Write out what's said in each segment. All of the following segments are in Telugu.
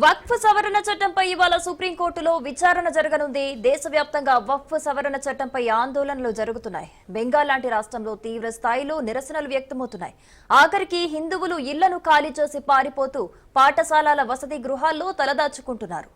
వక్ఫ్ సవరణ చట్టంపై ఇవాళ సుప్రీంకోర్టులో విచారణ జరగనుంది. దేశవ్యాప్తంగా వక్ఫ్ సవరణ చట్టంపై ఆందోళనలు జరుగుతున్నాయి. బెంగాల్ లాంటి రాష్ట్రంలో తీవ్ర స్థాయిలో నిరసనలు వ్యక్తమవుతున్నాయి. ఆఖరికి హిందువులు ఇళ్లను ఖాళీ చేసి పారిపోతూ పాఠశాలల వసతి గృహాల్లో తలదాచుకుంటున్నారు.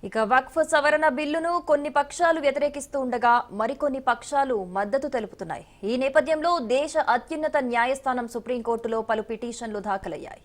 ఇక వక్ఫ్ సవరణ బిల్లును కొన్ని పక్షాలు వ్యతిరేకిస్తూ ఉండగా మరికొన్ని పక్షాలు మద్దతు తెలుపుతున్నాయి. ఈ నేపథ్యంలో దేశ అత్యున్నత న్యాయస్థానం సుప్రీంకోర్టులో పలు పిటిషన్లు దాఖలయ్యాయి.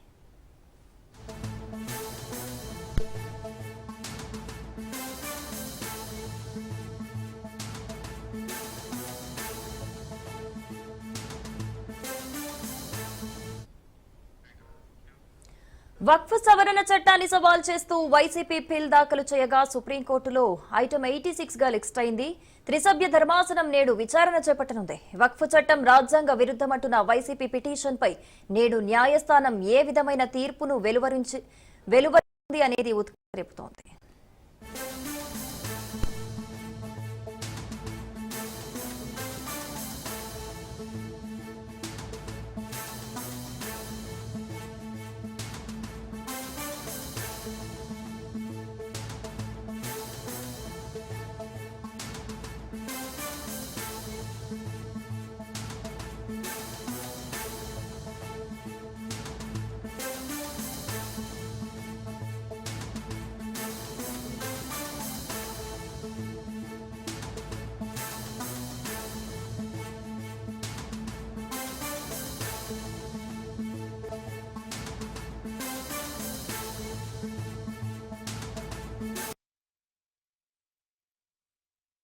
వక్ఫ్ సవరణ చట్టాన్ని సవాల్ చేస్తూ వైసీపీ పిల్ దాఖలు చేయగా సుప్రీంకోర్టులో ఐటమ్ 86 గా లిస్ట్ అయింది. త్రిసభ్య ధర్మాసనం నేడు విచారణ చేపట్టనుంది. వక్ఫ్ చట్టం రాజ్యాంగ విరుద్ధమంటున్న వైసీపీ పిటిషన్పై నేడు న్యాయస్థానం ఏ విధమైన తీర్పును వెలువరించింది అనేది ఉత్కంఠ రేపుతోంది.